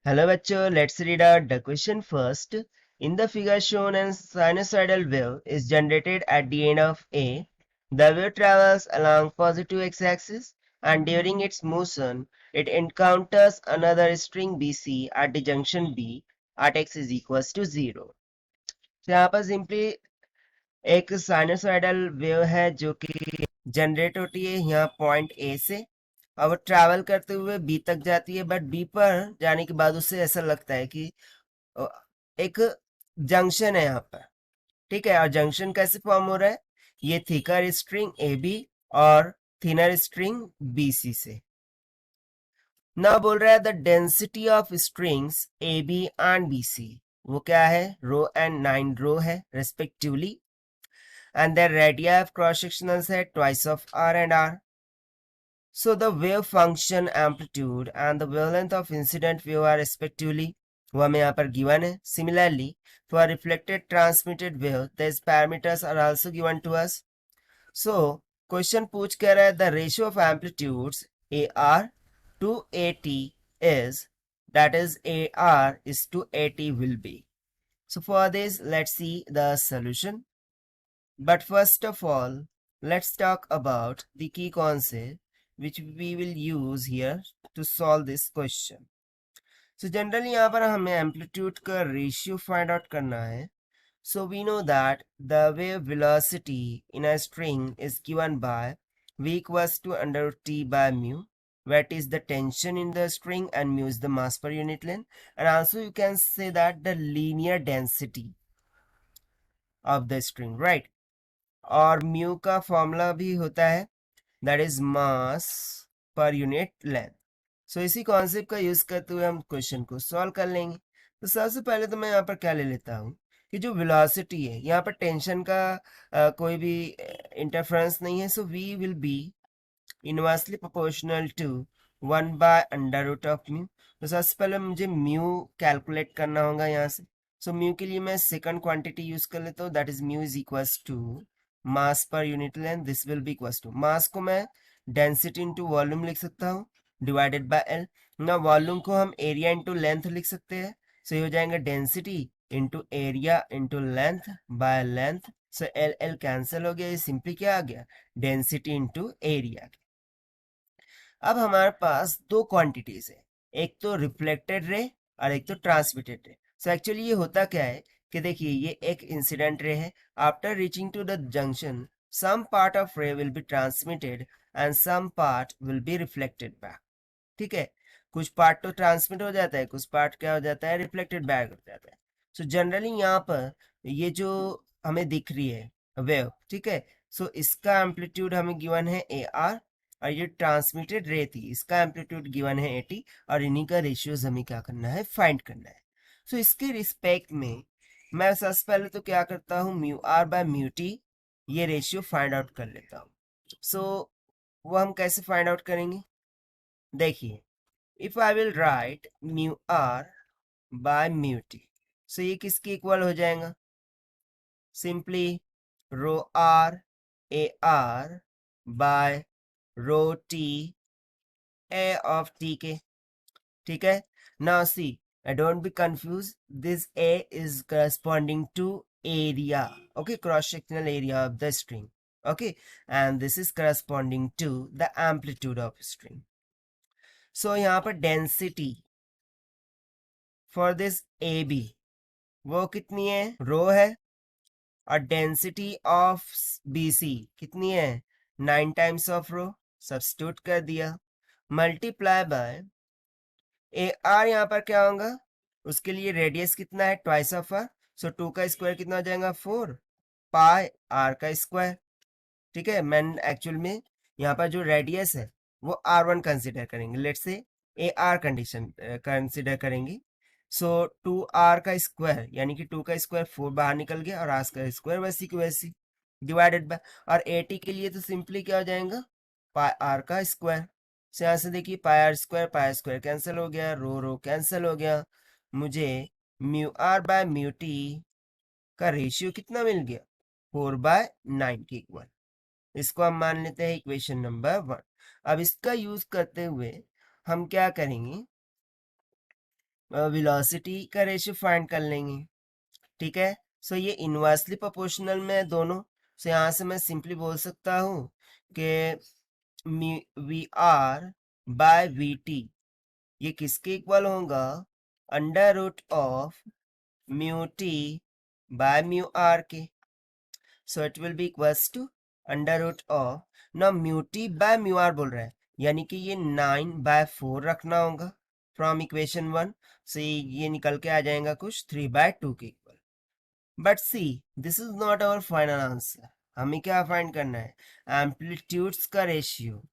Hello bachcho, let's read out the question first. In the figure shown, a sinusoidal wave is generated at the end of A. The wave travels along positive x-axis and during its motion, it encounters another string BC at the junction B at x is equals to 0. तो यहाँ पर simply एक sinusoidal wave है जो कि generate होती है यहाँ पॉइंट ए से और वो ट्रैवल करते हुए बी तक जाती है, बट बी पर जाने के बाद उससे ऐसा लगता है कि एक जंक्शन है यहाँ पर, ठीक है। और जंक्शन कैसे फॉर्म हो रहा है, ये थिकर स्ट्रिंग ए बी और थिनर स्ट्रिंग बी सी से। ना बोल रहा है the density of strings A B and B C, वो क्या है, रो एंड 9 रो है respectively, and their radii of cross sectionals है twice of r and r. So the wave function amplitude and the wavelength of incident wave are respectively, वो हमें यहाँ पर given है. Similarly, for reflected transmitted wave, these parameters are also given to us. So question पूछ कह रहा है the ratio of amplitudes AR to AT is, that is AR is to AT will be. So for this, let's see the solution. But first of all, let's talk about the key concept which we will use here to solve this question. So generally यहाँ पर हमें amplitude का ratio find out करना है. So we know that the wave velocity in a string is given by v equals to under root t by mu, where t is the tension in the string and mu is the mass per unit length. And also you can say that the linear density of the string, right? और mu का formula भी होता है, that is mass per unit length. सो इसी concept का use करते हुए हम क्वेश्चन को सॉल्व कर लेंगे. तो सबसे पहले तो मैं यहाँ पर क्या ले लेता हूँ कि जो वेलोसिटी है, यहाँ पर टेंशन का कोई भी इंटरफेरेंस नहीं है, so we will be inversely proportional to 1 by under root of mu. तो सबसे पहले मुझे म्यू कैलकुलेट करना होगा यहाँ से. सो म्यू के लिए मैं सेकंड क्वांटिटी यूज कर लेता हूँ, that is mu is equals to mass per unit length. This will be equals to, mass को मैं डेंसिटी इंटू वॉल्यूम लिख सकता हूँ डिवाइडेड बाय एल. ना वॉल्यूम को हम एरिया इंटू लेंथ लिख सकते हैं. सो ये हो जाएगा density into area into length by length. So L L cancel हो गया, ये सिंपली क्या आ गया, डेंसिटी इंटू एरिया. अब हमारे पास दो क्वांटिटीज है, एक तो रिफ्लेक्टेड रे और एक तो ट्रांसमिटेड रे. सो एक्चुअली ये होता क्या है कि देखिए ये एक इंसिडेंट रे है. After reaching to the junction, some part of ray will be transmitted and some part will be reflected back. ठीक है, कुछ पार्ट तो ट्रांसमिट हो जाता है, कुछ पार्ट क्या हो जाता है, रिफ्लेक्टेड बैक हो जाता है. सो जनरली यहाँ पर ये जो हमें दिख रही है वेव, ठीक है, सो इसका एम्पलीट्यूड हमें गिवन है ए आर, और ये ट्रांसमिटेड रे थी, इसका एम्पलीट्यूड गिवन है 80, और इन्हीं का रेशियोज हमें क्या करना है, फाइंड करना है. सो इसके रिस्पेक्ट में मैं सबसे पहले तो क्या करता हूँ, mu R by mu T, ये रेशियो फाइंड आउट कर लेता हूँ. सो वो हम कैसे फाइंड आउट करेंगे, देखिए, if I will write mu R by mu T, so ये किसके इक्वल हो जाएगा, simply rho R A R by rho T A of T के. ठीक है, now see, don't be confused, this a is corresponding to area, okay, cross sectional area of the string, okay, and this is corresponding to the amplitude of string. So यहाँ पर density for this AB वो कितनी है, रो है, और density of BC कितनी है, 9 times of row. Substitute कर दिया, मल्टीप्लाई बाय ए आर, यहाँ पर क्या होगा, उसके लिए रेडियस कितना है, ट्वाइस ऑफ आर. सो 2 का स्क्वायर कितना हो जाएगा, 4 पाई आर का स्क्वायर. ठीक है, मैं एक्चुअल में यहाँ पर जो रेडियस है वो R1 कंसिडर करेंगे, let's say A R condition consider करेंगे. सो 2r का स्क्वायर यानी कि 2 का स्क्वायर 4 बाहर निकल गया, और r का स्क्वायर वैसी की वैसी डिवाइडेड बाय, और 80 के लिए तो सिंपली क्या हो जाएगा, पाई आर का स्क्वायर. से यहाँ से देखिए पाई आर स्क्वायर कैंसिल हो गया, रो रो कैंसिल हो गया, मुझे mu R by mu T का रेशियो कितना मिल गया, 4/9 के इक्वल. इसको हम मान लेते हैं इक्वेशन नंबर 1. अब इसका यूज करते हुए हम क्या करेंगे, वेलोसिटी का रेशियो फाइंड कर लेंगे, ठीक है। सो ये इनवर्सली प्रोपोर्शनल में है दोनों। सो यहाँ से मैं सिंपली बोल सकता हूँ कि V R by V T ये किसके इक्वल होगा, under root of mu T by mu R के। So it will be equals to under root of, ना mu T by mu R बोल रहा है, यानी कि ये 9/4 रखना होगा फ्रॉम इक्वेशन 1 से। ये निकल के आ जाएगा कुछ 3/2 के equal. But see, this is not our final answer. हमें क्या फाइंड करना है, एम्पलीट्यूड्स का रेशियो।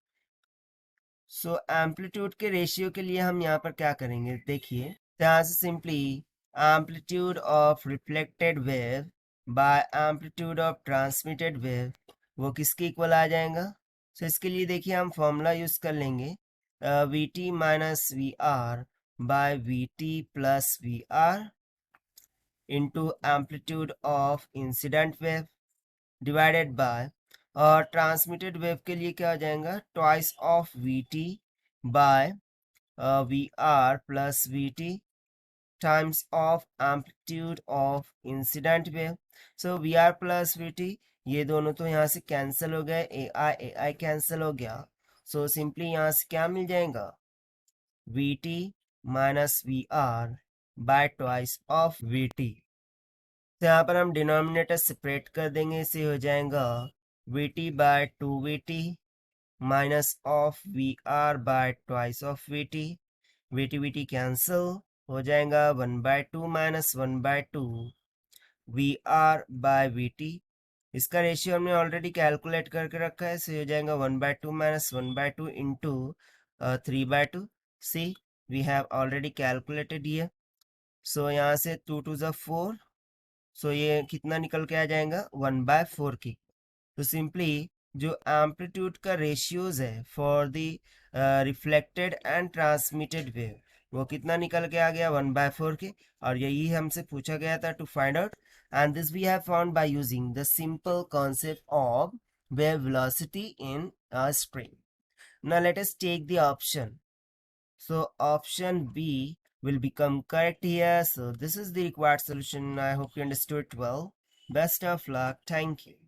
सो एम्पलीट्यूड के रेशियो के लिए हम यहाँ पर क्या करेंगे, देखिए यहाँ से simply amplitude of reflected wave by amplitude of transmitted wave वो किसके इक्वल आ जाएगा। सो इसके लिए देखिए हम फॉर्मूला यूज कर लेंगे, V T minus V R by V T plus V R into amplitude of incident wave divided by, और ट्रांसमिटेड वेव के लिए क्या हो जाएगा, twice of V T by V R plus V T times of amplitude of incident wave. So VR plus VT ये दोनों तो यहाँ से कैंसिल हो गए, AI कैंसिल हो गया। सो सिंपली यहाँ से क्या मिल जाएगा, VT minus VR by twice of VT। तो यहाँ पर हम डिनोमिनेटर सेपरेट कर देंगे, इसे हो जाएगा VT by 2VT minus of VR by twice of VT। VT cancel हो जाएगा, 1/2 माइनस 1/2 VR बाय VT। इसका रेशियो हमने ऑलरेडी कैलकुलेट करके रखा है, सो हो जाएगा 1/2 minus 1/2 into 3/2। See, we have already calculated ये। सो यहाँ से 2 2 4, सो ये कितना निकल के आ जाएगा, 1/4 की। तो सिंपली जो एम्पलीट्यूड का रेशियोज है for the reflected and transmitted wave वो कितना निकल के आ गया, 1/4 के। और यही हमसे पूछा गया था to find out, and this we have found by using the simple concept of wave velocity in a string. Now let us take the option. So option B will become correct here. So this is the required solution. I hope you understood well. Best of luck. Thank you.